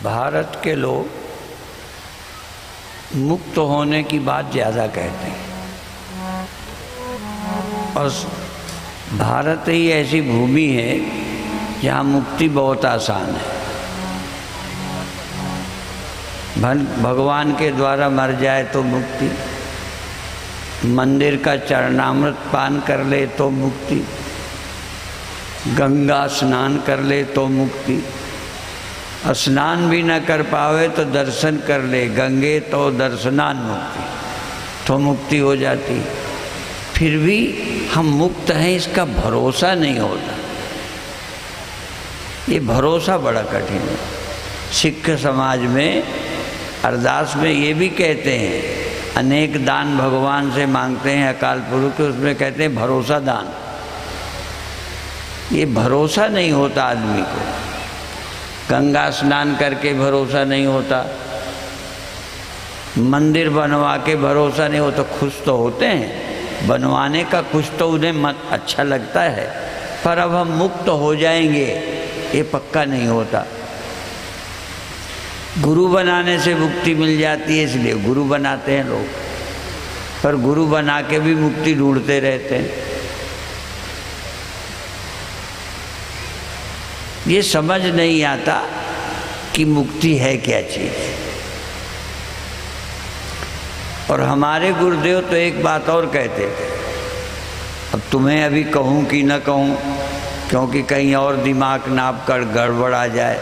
भारत के लोग मुक्त होने की बात ज़्यादा कहते हैं और भारत ही ऐसी भूमि है जहाँ मुक्ति बहुत आसान है। भगवान के द्वारा मर जाए तो मुक्ति, मंदिर का चरणामृत पान कर ले तो मुक्ति, गंगा स्नान कर ले तो मुक्ति, स्नान भी न कर पावे तो दर्शन कर ले गंगे तो दर्शनान मुक्ति, तो मुक्ति हो जाती। फिर भी हम मुक्त हैं इसका भरोसा नहीं होता। ये भरोसा बड़ा कठिन है। सिख समाज में अरदास में ये भी कहते हैं, अनेक दान भगवान से मांगते हैं अकाल पुरुष के, उसमें कहते हैं भरोसा दान। ये भरोसा नहीं होता आदमी को। गंगा स्नान करके भरोसा नहीं होता, मंदिर बनवा के भरोसा नहीं होता। खुश तो होते हैं, बनवाने का कुछ तो उन्हें अच्छा लगता है, पर अब हम मुक्त हो जाएंगे ये पक्का नहीं होता। गुरु बनाने से मुक्ति मिल जाती है इसलिए गुरु बनाते हैं लोग, पर गुरु बना के भी मुक्ति ढूंढते रहते हैं। ये समझ नहीं आता कि मुक्ति है क्या चीज़। और हमारे गुरुदेव तो एक बात और कहते थे, अब तुम्हें अभी कहूँ कि न कहूँ, क्योंकि कहीं और दिमाग नाप कर गड़बड़ आ जाए।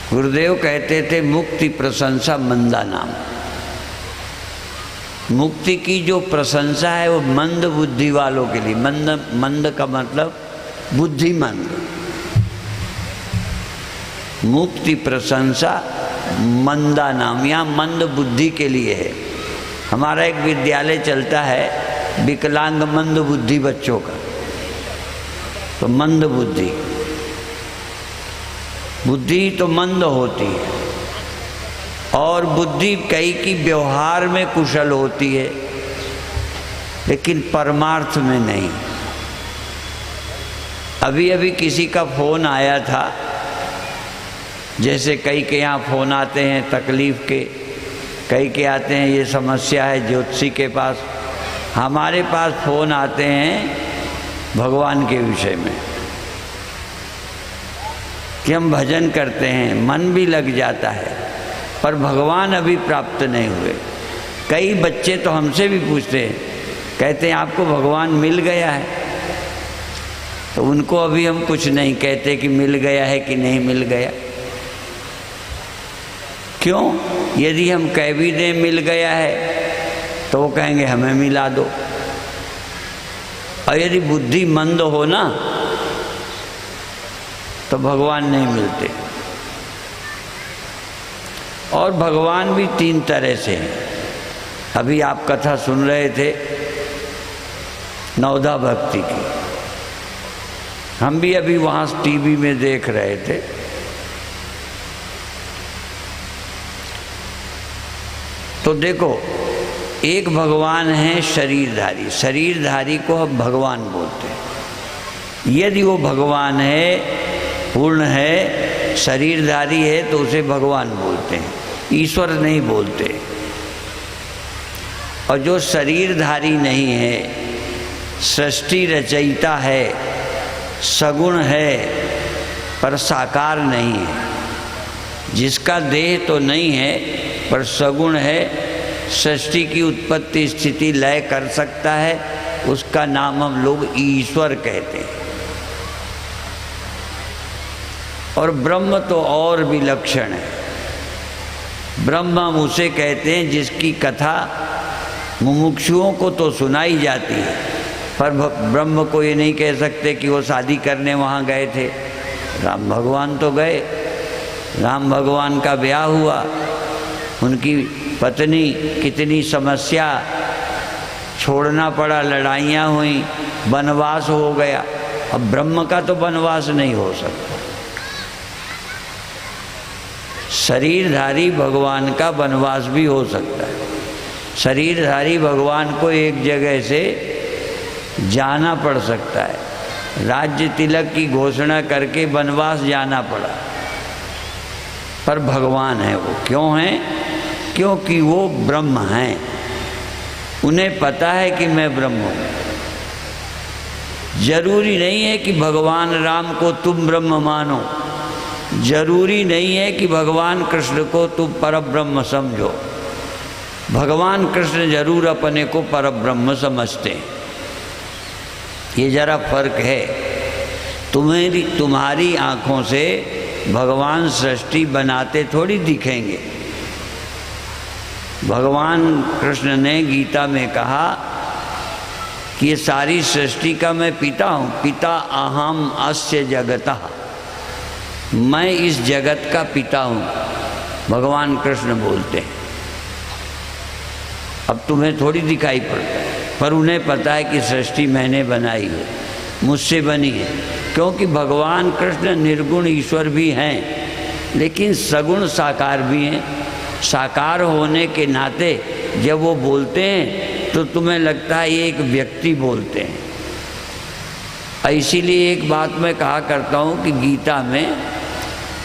गुरुदेव कहते थे मुक्ति प्रशंसा मंदा नाम। मुक्ति की जो प्रशंसा है वो मंद बुद्धि वालों के लिए, मंद का मतलब बुद्धिमंद। मुक्ति प्रशंसा मंदा नाम, यहाँ मंद बुद्धि के लिए है। हमारा एक विद्यालय चलता है विकलांग मंद बुद्धि बच्चों का, तो मंद बुद्धि, बुद्धि तो मंद होती है और बुद्धि कई की व्यवहार में कुशल होती है लेकिन परमार्थ में नहीं। अभी अभी किसी का फ़ोन आया था, जैसे कई के यहाँ फ़ोन आते हैं तकलीफ़ के, कई के आते हैं ये समस्या है ज्योतिषी के पास, हमारे पास फ़ोन आते हैं भगवान के विषय में कि हम भजन करते हैं, मन भी लग जाता है पर भगवान अभी प्राप्त नहीं हुए। कई बच्चे तो हमसे भी पूछते हैं, कहते हैं आपको भगवान मिल गया है? तो उनको अभी हम कुछ नहीं कहते कि मिल गया है कि नहीं मिल गया। क्यों? यदि हम कह भी दें मिल गया है तो वो कहेंगे हमें मिला दो। और यदि बुद्धि मंद हो ना तो भगवान नहीं मिलते। और भगवान भी तीन तरह से हैं। अभी आप कथा सुन रहे थे नवधा भक्ति की, हम भी अभी वहाँ टीवी में देख रहे थे। तो देखो, एक भगवान है शरीरधारी, शरीरधारी को हम भगवान बोलते हैं। यदि वो भगवान है, पूर्ण है, शरीरधारी है तो उसे भगवान बोलते हैं, ईश्वर नहीं बोलते। और जो शरीरधारी नहीं है, सृष्टि रचयिता है, सगुण है पर साकार नहीं है, जिसका देह तो नहीं है पर सगुण है, सृष्टि की उत्पत्ति स्थिति लय कर सकता है, उसका नाम हम लोग ईश्वर कहते हैं। और ब्रह्म तो और विलक्षण है। ब्रह्म हम उसे कहते हैं जिसकी कथा मुमुक्षुओं को तो सुनाई जाती है, पर ब्रह्म को ये नहीं कह सकते कि वो शादी करने वहाँ गए थे। राम भगवान तो गए, राम भगवान का ब्याह हुआ, उनकी पत्नी कितनी समस्या छोड़ना पड़ा, लड़ाइयाँ हुई, वनवास हो गया। अब ब्रह्म का तो वनवास नहीं हो सकता। शरीरधारी भगवान का वनवास भी हो सकता है। शरीरधारी भगवान को एक जगह से जाना पड़ सकता है। राज्य तिलक की घोषणा करके वनवास जाना पड़ा, पर भगवान है वो। क्यों हैं? क्योंकि वो ब्रह्म हैं, उन्हें पता है कि मैं ब्रह्म हूँ। जरूरी नहीं है कि भगवान राम को तुम ब्रह्म मानो, जरूरी नहीं है कि भगवान कृष्ण को तुम परब्रह्म समझो। भगवान कृष्ण जरूर अपने को परब्रह्म समझते हैं, ये जरा फर्क है। तुम्हारी आँखों से भगवान सृष्टि बनाते थोड़ी दिखेंगे। भगवान कृष्ण ने गीता में कहा कि ये सारी सृष्टि का मैं पिता हूँ, पिता अहम अस्य जगतः, मैं इस जगत का पिता हूँ, भगवान कृष्ण बोलते हैं। अब तुम्हें थोड़ी दिखाई पड़ता है, पर उन्हें पता है कि सृष्टि मैंने बनाई है, मुझसे बनी है। क्योंकि भगवान कृष्ण निर्गुण ईश्वर भी हैं, लेकिन सगुण साकार भी हैं। साकार होने के नाते जब वो बोलते हैं तो तुम्हें लगता है ये एक व्यक्ति बोलते हैं। इसीलिए एक बात मैं कहा करता हूँ कि गीता में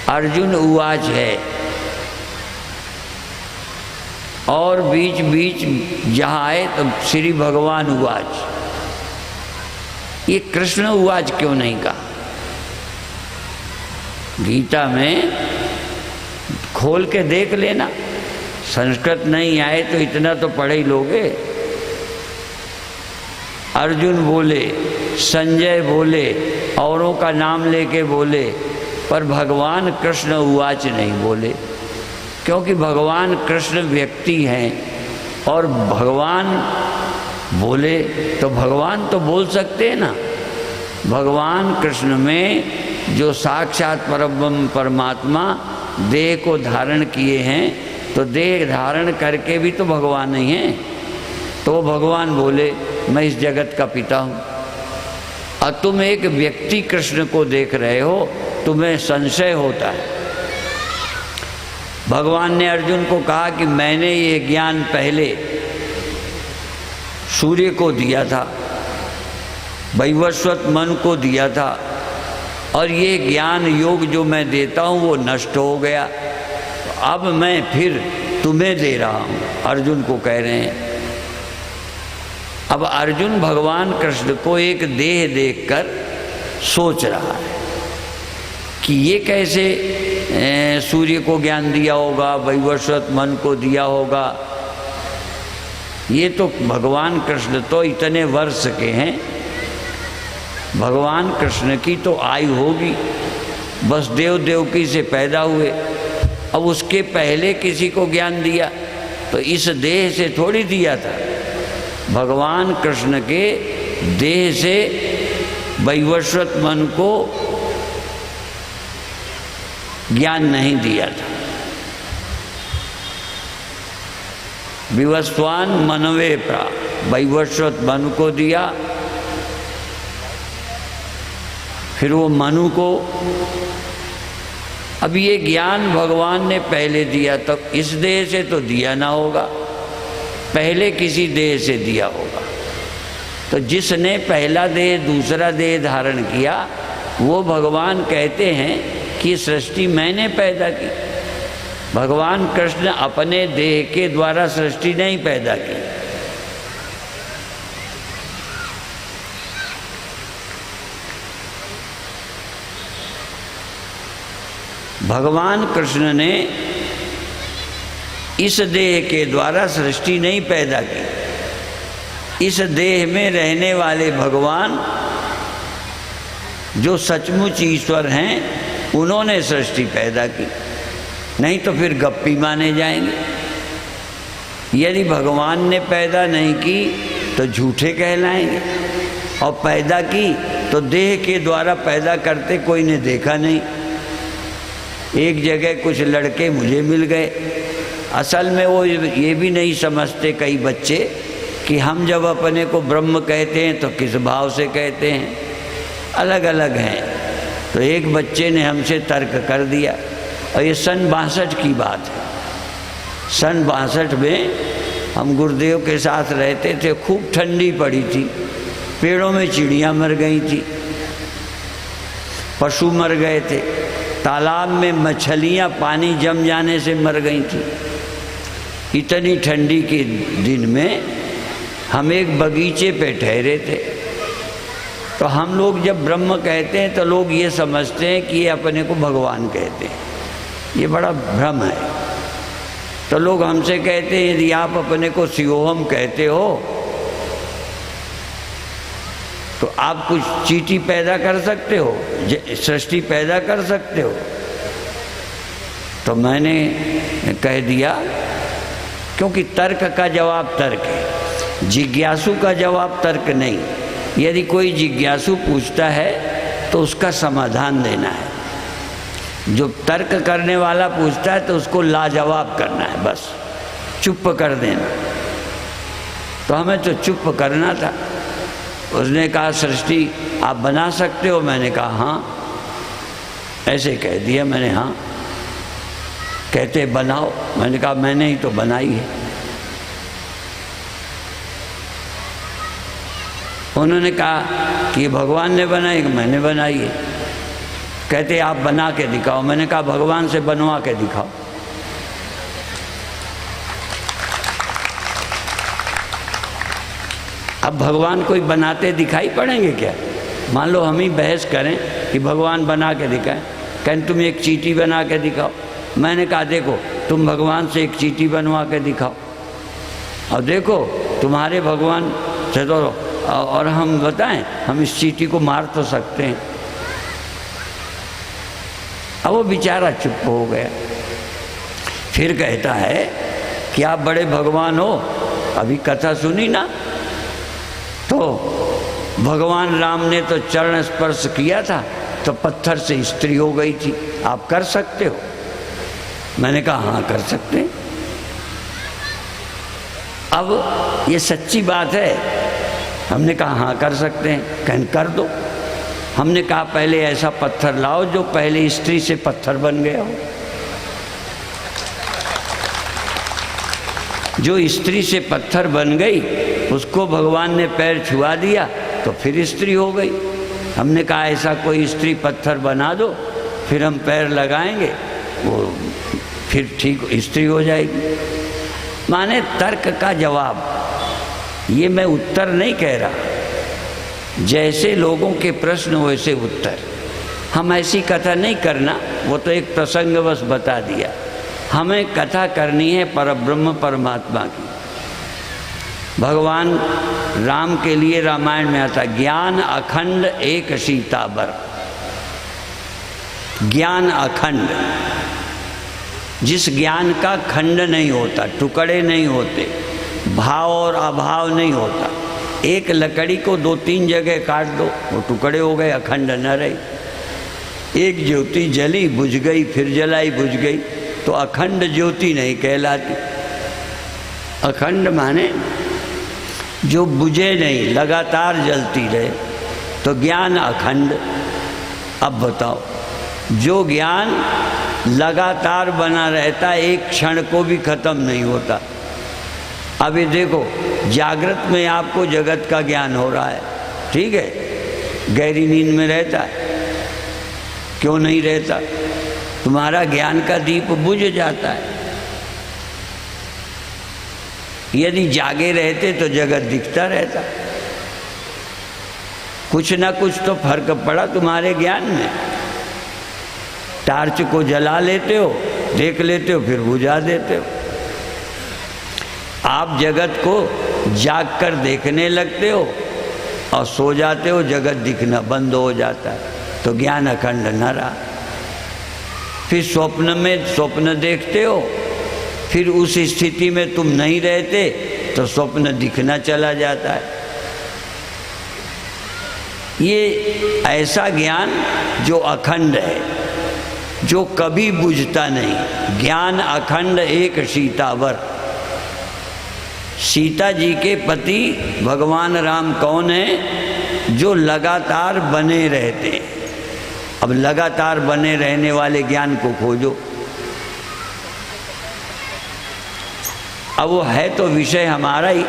अर्जुन उवाच है, और बीच बीच जहाँ आए तो श्री भगवान उवाच, ये कृष्ण उवाच क्यों नहीं कहा? गीता में खोल के देख लेना, संस्कृत नहीं आए तो इतना तो पढ़े ही लोगे। अर्जुन बोले, संजय बोले, औरों का नाम लेके बोले, पर भगवान कृष्ण उवाच नहीं बोले। क्योंकि भगवान कृष्ण व्यक्ति हैं, और भगवान बोले तो भगवान तो बोल सकते हैं ना। भगवान कृष्ण में जो साक्षात परब्रह्म परमात्मा देह को धारण किए हैं, तो देह धारण करके भी तो भगवान नहीं हैं। तो भगवान बोले मैं इस जगत का पिता हूँ, और तुम एक व्यक्ति कृष्ण को देख रहे हो, तुम्हें संशय होता है। भगवान ने अर्जुन को कहा कि मैंने ये ज्ञान पहले सूर्य को दिया था, वैवस्वत मन को दिया था, और ये ज्ञान योग जो मैं देता हूँ वो नष्ट हो गया, अब मैं फिर तुम्हें दे रहा हूँ, अर्जुन को कह रहे हैं। अब अर्जुन भगवान कृष्ण को एक देह देखकर सोच रहा है कि ये कैसे सूर्य को ज्ञान दिया होगा, वैवस्वत मन को दिया होगा। ये तो भगवान कृष्ण तो इतने वर्ष के हैं, भगवान कृष्ण की तो आयु होगी, वसुदेव देवकी से पैदा हुए, अब उसके पहले किसी को ज्ञान दिया तो इस देह से थोड़ी दिया था। भगवान कृष्ण के देह से वैवस्वत मन को ज्ञान नहीं दिया था। विवस्वान मनवे प्रा, वैवस्वत मन को दिया, फिर वो मनु को। अब ये ज्ञान भगवान ने पहले दिया, तो इस देह से तो दिया ना होगा, पहले किसी देह से दिया होगा। तो जिसने पहला देह दूसरा देह धारण किया, वो भगवान कहते हैं कि सृष्टि मैंने पैदा की। भगवान कृष्ण अपने देह के द्वारा सृष्टि नहीं पैदा की। भगवान कृष्ण ने इस देह के द्वारा सृष्टि नहीं पैदा की। इस देह में रहने वाले भगवान जो सचमुच ईश्वर हैं, उन्होंने सृष्टि पैदा की, नहीं तो फिर गप्पी माने जाएंगे। यदि भगवान ने पैदा नहीं की तो झूठे कहलाएंगे, और पैदा की तो देह के द्वारा पैदा करते कोई ने देखा नहीं। एक जगह कुछ लड़के मुझे मिल गए, असल में वो ये भी नहीं समझते कई बच्चे कि हम जब अपने को ब्रह्म कहते हैं तो किस भाव से कहते हैं, अलग अलग हैं। तो एक बच्चे ने हमसे तर्क कर दिया, और ये सन 62 की बात है। सन 62 में हम गुरुदेव के साथ रहते थे, खूब ठंडी पड़ी थी, पेड़ों में चिड़ियाँ मर गई थी, पशु मर गए थे। तालाब में मछलियां पानी जम जाने से मर गई थी। इतनी ठंडी के दिन में हम एक बगीचे पे ठहरे थे। तो हम लोग जब ब्रह्म कहते हैं तो लोग ये समझते हैं कि ये अपने को भगवान कहते हैं। ये बड़ा भ्रम है। तो लोग हमसे कहते हैं यदि आप अपने को शिवोहम कहते हो तो आप कुछ चींटी पैदा कर सकते हो, सृष्टि पैदा कर सकते हो। तो मैंने कह दिया, क्योंकि तर्क का जवाब तर्क है, जिज्ञासु का जवाब तर्क नहीं। यदि कोई जिज्ञासु पूछता है तो उसका समाधान देना है। जो तर्क करने वाला पूछता है तो उसको लाजवाब करना है, बस चुप कर देना। तो हमें तो चुप करना था। उसने कहा सृष्टि आप बना सकते हो? मैंने कहा हाँ। ऐसे कह दिया मैंने हाँ। कहते बनाओ। मैंने कहा मैंने ही तो बनाई है। उन्होंने कहा कि भगवान ने बनाई, मैंने बनाई है। कहते आप बना के दिखाओ। मैंने कहा भगवान से बनवा के दिखाओ। अब भगवान कोई बनाते दिखाई पड़ेंगे क्या? मान लो हम ही बहस करें कि भगवान बना के दिखाएं, कहें तुम एक चींटी बना के दिखाओ। मैंने कहा देखो तुम भगवान से एक चींटी बनवा के दिखाओ और देखो तुम्हारे भगवान से तो, और हम बताएं हम इस चींटी को मार तो सकते हैं। अब वो बेचारा चुप हो गया। फिर कहता है कि आप बड़े भगवान हो, अभी कथा सुनी ना, तो भगवान राम ने तो चरण स्पर्श किया था तो पत्थर से स्त्री हो गई थी, आप कर सकते हो? मैंने कहा हाँ कर सकते हैं। अब ये सच्ची बात है। हमने कहा हाँ कर सकते हैं। कहें कर दो। हमने कहा पहले ऐसा पत्थर लाओ जो पहले स्त्री से पत्थर बन गया हो। जो स्त्री से पत्थर बन गई उसको भगवान ने पैर छुआ दिया तो फिर स्त्री हो गई। हमने कहा ऐसा कोई स्त्री पत्थर बना दो, फिर हम पैर लगाएंगे, वो फिर ठीक स्त्री हो जाएगी। माने तर्क का जवाब। ये मैं उत्तर नहीं कह रहा, जैसे लोगों के प्रश्न वैसे उत्तर। हम ऐसी कथा नहीं करना, वो तो एक प्रसंगवश बता दिया। हमें कथा करनी है परब्रह्म परमात्मा की। भगवान राम के लिए रामायण में आता ज्ञान अखंड एक सीताबर। ज्ञान अखंड, जिस ज्ञान का खंड नहीं होता, टुकड़े नहीं होते, भाव और अभाव नहीं होता। एक लकड़ी को 2-3 जगह काट दो, वो टुकड़े हो गए, अखंड न रही। एक ज्योति जली बुझ गई, फिर जलाई बुझ गई, तो अखंड ज्योति नहीं कहलाती। अखंड माने जो बुझे नहीं, लगातार जलती रहे, तो ज्ञान अखंड। अब बताओ, जो ज्ञान लगातार बना रहता, एक क्षण को भी खत्म नहीं होता। अभी देखो जागृत में आपको जगत का ज्ञान हो रहा है, ठीक है, गहरी नींद में रहता है, क्यों नहीं रहता? तुम्हारा ज्ञान का दीप बुझ जाता है। यदि जागे रहते तो जगत दिखता रहता। कुछ ना कुछ तो फर्क पड़ा तुम्हारे ज्ञान में। टार्च को जला लेते हो, देख लेते हो, फिर बुझा देते हो। आप जगत को जाग कर देखने लगते हो और सो जाते हो, जगत दिखना बंद हो जाता है, तो ज्ञान अखंड न रहा। फिर स्वप्न में स्वप्न देखते हो, फिर उस स्थिति में तुम नहीं रहते तो स्वप्न दिखना चला जाता है। ये ऐसा ज्ञान जो अखंड है, जो कभी बुझता नहीं। ज्ञान अखंड एक सीतावर। सीता जी के पति भगवान राम कौन है? जो लगातार बने रहते। अब लगातार बने रहने वाले ज्ञान को खोजो। अब वो है तो विषय हमारा ही,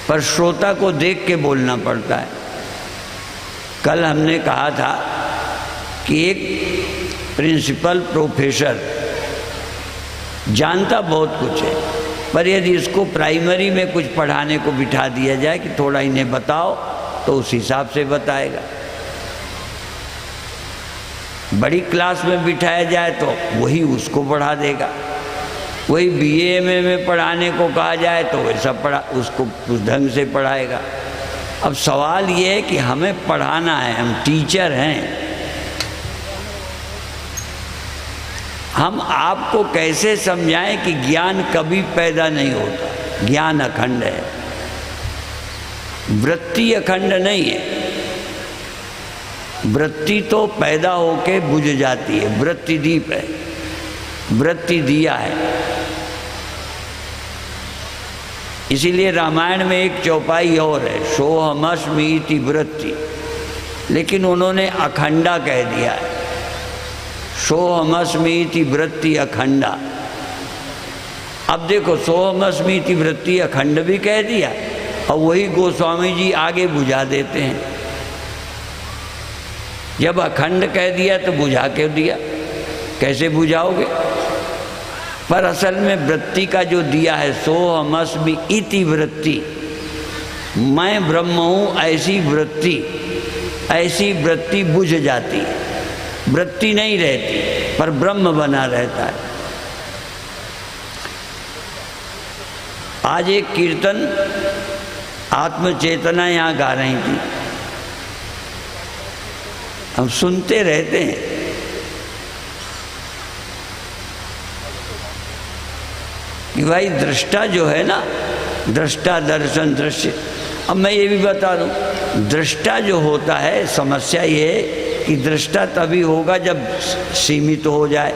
पर श्रोता को देख के बोलना पड़ता है। कल हमने कहा था कि एक प्रिंसिपल, प्रोफेसर, जानता बहुत कुछ है, पर यदि इसको प्राइमरी में कुछ पढ़ाने को बिठा दिया जाए कि थोड़ा इन्हें बताओ, तो उस हिसाब से बताएगा। बड़ी क्लास में बिठाया जाए तो वही उसको पढ़ा देगा। वही BA MA में पढ़ाने को कहा जाए तो वैसा उसको उस ढंग से पढ़ाएगा। अब सवाल ये है कि हमें पढ़ाना है, हम टीचर हैं, हम आपको कैसे समझाएं कि ज्ञान कभी पैदा नहीं होता, ज्ञान अखंड है, वृत्ति अखंड नहीं है। वृत्ति तो पैदा होके बुझ जाती है, वृत्ति दीप है, वृत्ति दिया है। इसीलिए रामायण में एक चौपाई और है, सोहमस्मीति वृत्ति, लेकिन उन्होंने अखंडा कह दिया है, सोहमस्मीति वृत्ति अखंडा। अब देखो, सोहमस्मीति वृत्ति अखंड भी कह दिया और वही गोस्वामी जी आगे बुझा देते हैं। जब अखंड कह दिया तो बुझा क्यों दिया, कैसे बुझाओगे? पर असल में वृत्ति का जो दिया है, सोहमस्मि इति वृत्ति, मैं ब्रह्म हूँ, ऐसी वृत्ति बुझ जाती है, वृत्ति नहीं रहती पर ब्रह्म बना रहता है। आज एक कीर्तन आत्मचेतना यहाँ गा रही थी, हम सुनते रहते हैं। कि भाई दृष्टा जो है ना, दृष्टा, दर्शन, दृश्य। अब मैं ये भी बता दूं, दृष्टा जो होता है, समस्या ये है कि दृष्टा तभी होगा जब सीमित हो जाए।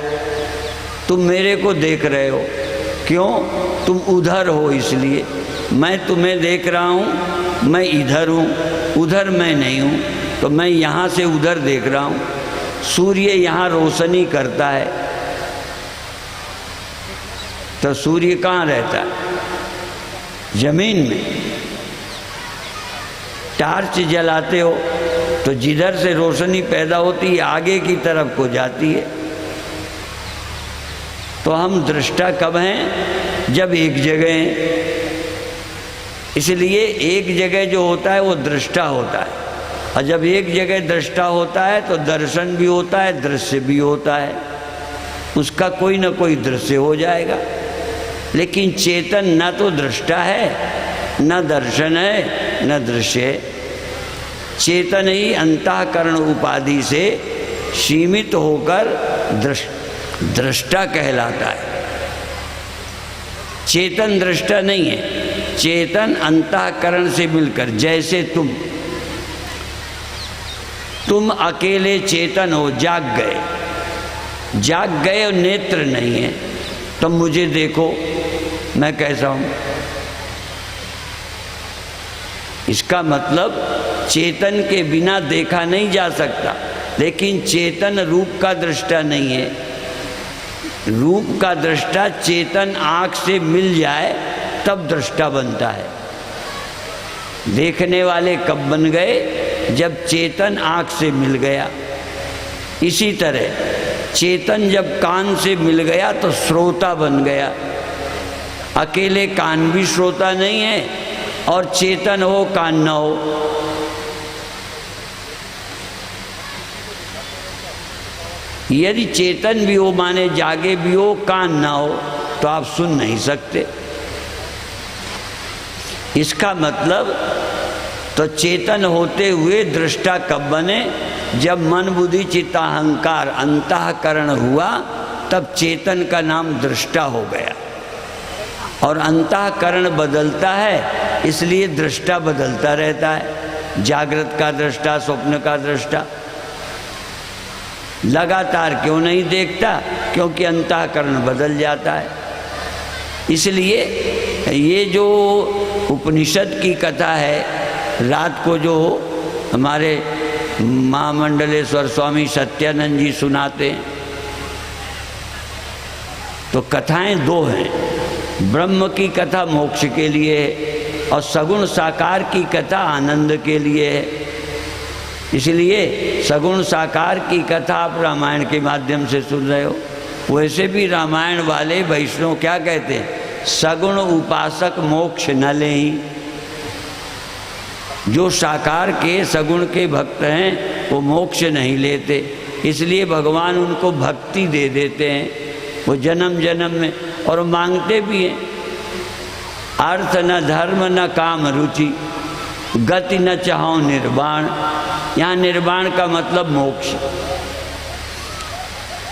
तुम मेरे को देख रहे हो, क्यों? तुम उधर हो, इसलिए मैं तुम्हें देख रहा हूँ, मैं इधर हूँ, उधर मैं नहीं हूँ, तो मैं यहाँ से उधर देख रहा हूँ। सूर्य यहाँ रोशनी करता है, तो सूर्य कहाँ रहता है? जमीन में। टार्च जलाते हो तो जिधर से रोशनी पैदा होती है आगे की तरफ को जाती है। तो हम दृष्टा कब हैं? जब एक जगह हैं। इसलिए एक जगह जो होता है वो दृष्टा होता है, और जब एक जगह दृष्टा होता है तो दर्शन भी होता है, दृश्य भी होता है, उसका कोई ना कोई दृश्य हो जाएगा। लेकिन चेतन न तो दृष्टा है, न दर्शन है, न दृश्य है। चेतन ही अंतःकरण उपाधि से सीमित होकर दृष्टा कहलाता है। चेतन दृष्टा नहीं है, चेतन अंतःकरण से मिलकर। जैसे तुम अकेले चेतन हो, जाग गए और नेत्र नहीं है, तो मुझे देखो मैं कैसा हूं। इसका मतलब चेतन के बिना देखा नहीं जा सकता, लेकिन चेतन रूप का दृष्टा नहीं है। रूप का दृष्टा चेतन आँख से मिल जाए तब दृष्टा बनता है। देखने वाले कब बन गए? जब चेतन आँख से मिल गया। इसी तरह चेतन जब कान से मिल गया तो श्रोता बन गया। अकेले कान भी श्रोता नहीं है, और चेतन हो कान न हो। यदि चेतन भी हो, माने जागे भी हो, कान ना हो, तो आप सुन नहीं सकते। इसका मतलब तो चेतन होते हुए दृष्टा कब बने? जब मन बुद्धि चित्त अहंकार अंतःकरण हुआ, तब चेतन का नाम दृष्टा हो गया। और अंतःकरण बदलता है, इसलिए दृष्टा बदलता रहता है। जागृत का दृष्टा, स्वप्न का दृष्टा लगातार क्यों नहीं देखता? क्योंकि अंतःकरण बदल जाता है। इसलिए ये जो उपनिषद की कथा है, रात को जो हमारे महामंडलेश्वर स्वामी सत्यानंद जी सुनाते हैं, तो कथाएं दो हैं। ब्रह्म की कथा मोक्ष के लिए है, और सगुण साकार की कथा आनंद के लिए है। इसलिए सगुण साकार की कथा आप रामायण के माध्यम से सुन रहे हो। वैसे भी रामायण वाले वैष्णव क्या कहते हैं, सगुण उपासक मोक्ष न लें। जो साकार के सगुण के भक्त हैं वो मोक्ष नहीं लेते, इसलिए भगवान उनको भक्ति दे देते हैं, वो जन्म जन्म में, और मांगते भी हैं। अर्थ न धर्म न काम रुचि, गति न चाहो निर्वाण। यहाँ निर्वाण का मतलब मोक्ष।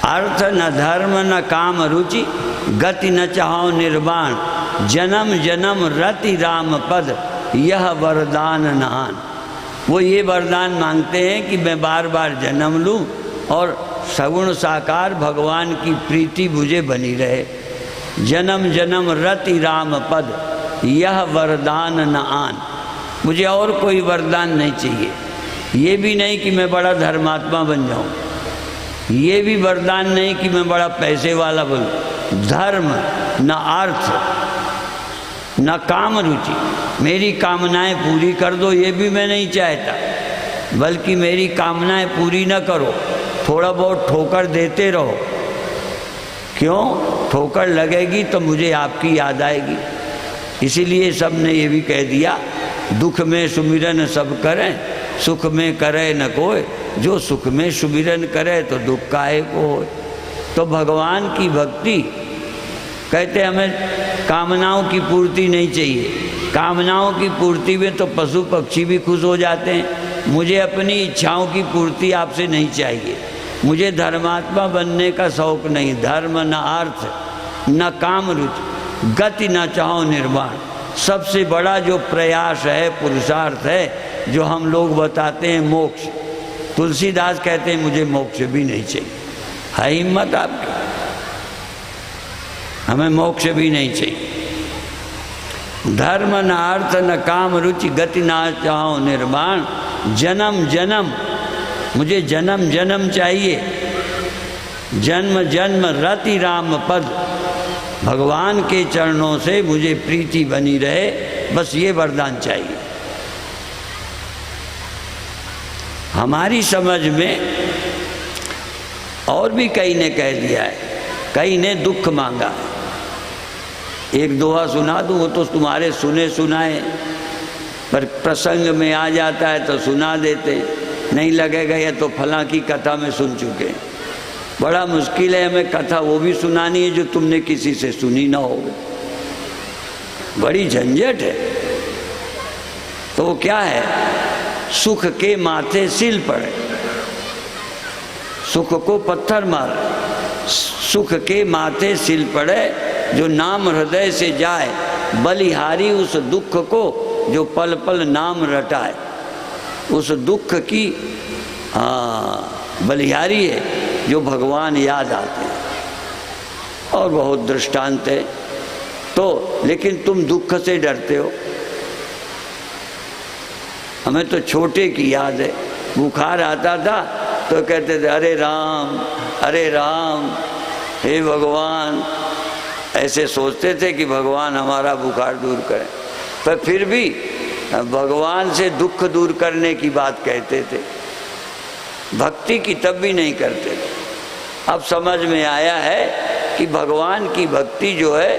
अर्थ न धर्म न काम रुचि, गति न चाहो निर्वाण। जन्म जन्म रति राम पद, यह वरदान नान। वो ये वरदान मांगते हैं कि मैं बार बार जन्म लूँ और सगुण साकार भगवान की प्रीति मुझे बनी रहे। जन्म जन्म रति राम पद, यह वरदान न आन। मुझे और कोई वरदान नहीं चाहिए। ये भी नहीं कि मैं बड़ा धर्मात्मा बन जाऊँ, ये भी वरदान नहीं कि मैं बड़ा पैसे वाला बनूँ। धर्म न अर्थ न काम रुचि, मेरी कामनाएं पूरी कर दो, ये भी मैं नहीं चाहता। बल्कि मेरी कामनाएं पूरी न करो, थोड़ा बहुत ठोकर देते रहो। क्यों? ठोकर लगेगी तो मुझे आपकी याद आएगी। इसीलिए सब ने ये भी कह दिया, दुख में सुमिरन सब करें, सुख में करे न कोई। जो सुख में सुमिरन करे तो दुख काहे को हो। तो भगवान की भक्ति, कहते हमें कामनाओं की पूर्ति नहीं चाहिए। कामनाओं की पूर्ति में तो पशु पक्षी भी खुश हो जाते हैं। मुझे अपनी इच्छाओं की पूर्ति आपसे नहीं चाहिए। मुझे धर्मात्मा बनने का शौक नहीं। धर्म न अर्थ न काम रुचि, गति न चाहो निर्वाण। सबसे बड़ा जो प्रयास है, पुरुषार्थ है, जो हम लोग बताते हैं मोक्ष। तुलसीदास कहते हैं मुझे मोक्ष भी नहीं चाहिए। है हिम्मत आपकी? हमें मोक्ष भी नहीं चाहिए। धर्म न अर्थ न काम रुचि, गति न चाहो निर्वाण। जन्म जन्म, मुझे जन्म जन्म चाहिए। जन्म जन्म रति राम पद, भगवान के चरणों से मुझे प्रीति बनी रहे, बस ये वरदान चाहिए। हमारी समझ में और भी कई ने कह दिया है, कई ने दुख मांगा है। एक दोहा सुना दूँ, वो तो तुम्हारे सुने सुनाए, पर प्रसंग में आ जाता है तो सुना देते। नहीं लगेगा या तो फलां की कथा में सुन चुके। बड़ा मुश्किल है हमें कथा वो भी सुनानी है जो तुमने किसी से सुनी ना हो, बड़ी झंझट है। तो वो क्या है, सुख के माथे सिल पड़े, सुख को पत्थर मारे। सुख के माथे सिल पड़े, जो नाम हृदय से जाए। बलिहारी उस दुख को जो पल पल नाम रटाए। उस दुख की बलिहारी है जो भगवान याद आते हैं। और बहुत दृष्टांत है। तो लेकिन तुम दुख से डरते हो। हमें तो छोटे की याद है, बुखार आता था तो कहते थे अरे राम हे भगवान। ऐसे सोचते थे कि भगवान हमारा बुखार दूर करें, पर फिर भी भगवान से दुख दूर करने की बात कहते थे। भक्ति की तब भी नहीं करते थे। अब समझ में आया है कि भगवान की भक्ति जो है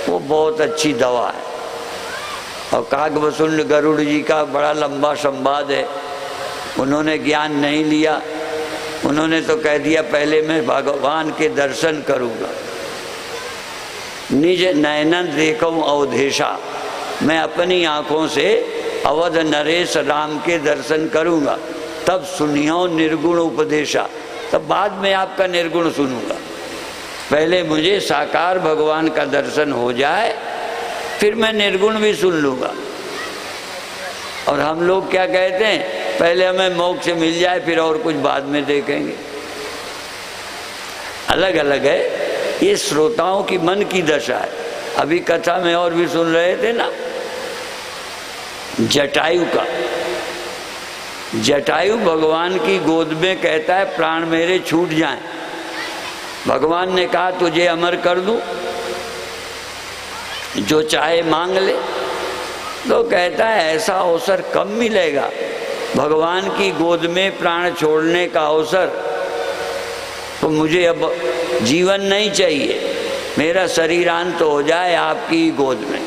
वो बहुत अच्छी दवा है। और काकभसूंड गरुड़ जी का बड़ा लंबा संवाद है। उन्होंने ज्ञान नहीं लिया, उन्होंने तो कह दिया पहले मैं भगवान के दर्शन करूँगा। निज नयनन देखूं अवधेशा, मैं अपनी आँखों से अवध नरेश राम के दर्शन करूँगा, तब सुनियो निर्गुण उपदेशा। तब बाद में आपका निर्गुण सुनूंगा। पहले मुझे साकार भगवान का दर्शन हो जाए, फिर मैं निर्गुण भी सुन लूँगा। और हम लोग क्या कहते हैं, पहले हमें मोक्ष मिल जाए फिर और कुछ बाद में देखेंगे। अलग अलग है, ये श्रोताओं की मन की दशा है। अभी कथा में और भी सुन रहे थे ना, जटायु का। जटायु भगवान की गोद में कहता है प्राण मेरे छूट जाएं। भगवान ने कहा तुझे अमर कर दूं, जो चाहे मांग ले। तो कहता है ऐसा अवसर कम मिलेगा, भगवान की गोद में प्राण छोड़ने का अवसर, तो मुझे अब जीवन नहीं चाहिए, मेरा शरीरांत हो जाए आपकी गोद में।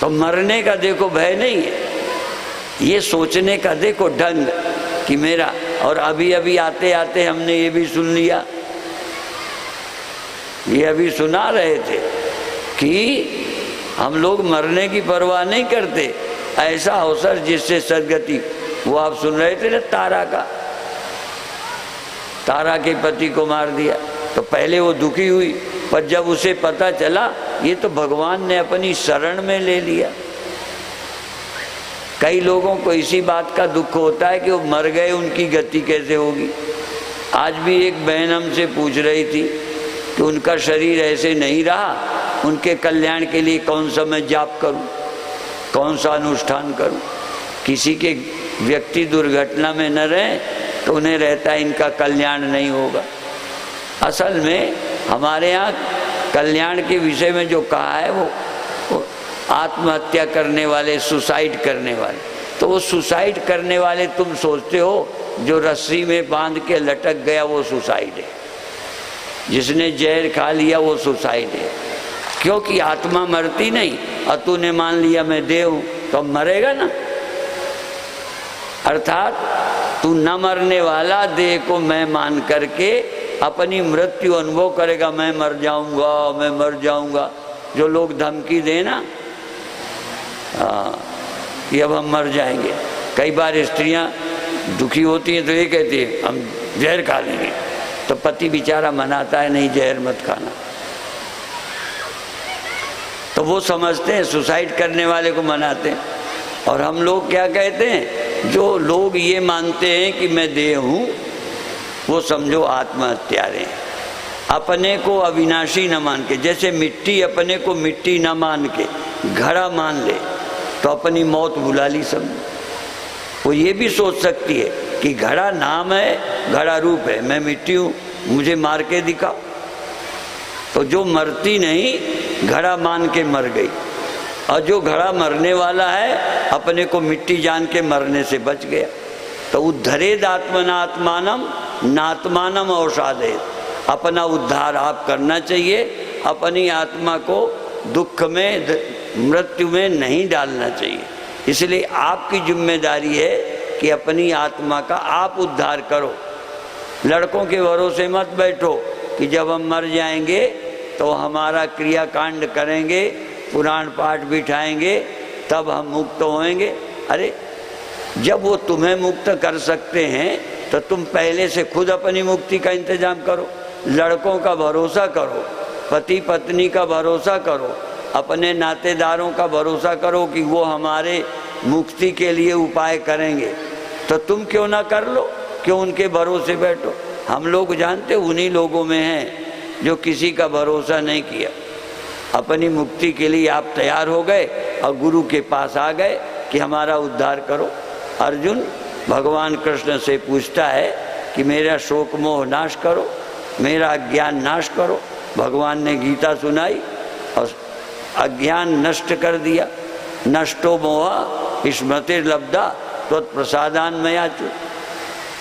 तो मरने का देखो भय नहीं है, ये सोचने का देखो ढंग कि मेरा। और अभी अभी आते आते हमने ये भी सुन लिया, ये अभी सुना रहे थे कि हम लोग मरने की परवाह नहीं करते, ऐसा अवसर जिससे सदगति, वो आप सुन रहे थे ना, तारा के पति को मार दिया। तो पहले वो दुखी हुई, पर जब उसे पता चला ये तो भगवान ने अपनी शरण में ले लिया। कई लोगों को इसी बात का दुख होता है कि वो मर गए, उनकी गति कैसे होगी। आज भी एक बहन हमसे पूछ रही थी कि उनका शरीर ऐसे नहीं रहा, उनके कल्याण के लिए कौन सा मैं जाप करूं, कौन सा अनुष्ठान करूं। किसी के व्यक्ति दुर्घटना में न रहे तो उन्हें रहता है इनका कल्याण नहीं होगा। असल में हमारे यहाँ कल्याण के विषय में जो कहा है वो आत्महत्या करने वाले, सुसाइड करने वाले। तो वो सुसाइड करने वाले तुम सोचते हो जो रस्सी में बांध के लटक गया वो सुसाइड है, जिसने जहर खा लिया वो सुसाइड है। क्योंकि आत्मा मरती नहीं, और तूने मान लिया मैं देह हूं तो मरेगा ना। अर्थात तू न मरने वाला देह को मैं मान करके अपनी मृत्यु अनुभव करेगा, मैं मर जाऊंगा, मैं मर जाऊंगा। जो लोग धमकी देना कि अब हम मर जाएंगे, कई बार स्त्रियां दुखी होती हैं तो ये कहती है हम जहर खा लेंगे, तो पति बेचारा मनाता है नहीं जहर मत खाना। तो वो समझते हैं सुसाइड करने वाले को मनाते हैं। और हम लोग क्या कहते हैं, जो लोग ये मानते हैं कि मैं देह हूँ वो समझो आत्महत्यारे हैं, अपने को अविनाशी न मान के। जैसे मिट्टी अपने को मिट्टी न मान के घड़ा मान ले तो अपनी मौत बुला ली समझो। वो ये भी सोच सकती है कि घड़ा नाम है, घड़ा रूप है, मैं मिट्टी हूँ, मुझे मार के दिखाओ। तो जो मरती नहीं घड़ा मान के मर गई, और जो घड़ा मरने वाला है अपने को मिट्टी जान के मरने से बच गया। तो उद्धरेद आत्मनात्मानम नात्मानम अवसादेत। अपना उद्धार आप करना चाहिए, अपनी आत्मा को दुख में, मृत्यु में नहीं डालना चाहिए। इसलिए आपकी जिम्मेदारी है कि अपनी आत्मा का आप उद्धार करो। लड़कों के भरोसे मत बैठो कि जब हम मर जाएंगे तो हमारा क्रियाकांड करेंगे, पुराण पाठ बिठाएंगे, तब हम मुक्त होएंगे। अरे जब वो तुम्हें मुक्त कर सकते हैं तो तुम पहले से खुद अपनी मुक्ति का इंतजाम करो। लड़कों का भरोसा करो, पति पत्नी का भरोसा करो, अपने नातेदारों का भरोसा करो कि वो हमारे मुक्ति के लिए उपाय करेंगे। तो तुम क्यों ना कर लो, क्यों उनके भरोसे बैठो। हम लोग जानते उन्हीं लोगों में हैं जो किसी का भरोसा नहीं किया। अपनी मुक्ति के लिए आप तैयार हो गए और गुरु के पास आ गए कि हमारा उद्धार करो। अर्जुन भगवान कृष्ण से पूछता है कि मेरा शोक मोह नाश करो, मेरा अज्ञान नाश करो। भगवान ने गीता सुनाई और अज्ञान नष्ट कर दिया। नष्टो मोह स्मृतिर्लब्धा त्वत्प्रसादान मयाचु।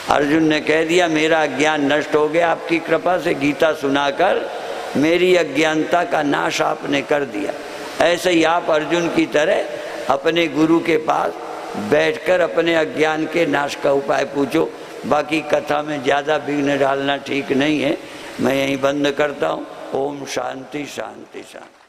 अर्जुन ने कह दिया मेरा अज्ञान नष्ट हो गया आपकी कृपा से, गीता सुनाकर मेरी अज्ञानता का नाश आपने कर दिया। ऐसे ही आप अर्जुन की तरह अपने गुरु के पास बैठकर अपने अज्ञान के नाश का उपाय पूछो। बाकी कथा में ज़्यादा विघ्न डालना ठीक नहीं है। मैं यहीं बंद करता हूँ। ओम शांति शांति शांति।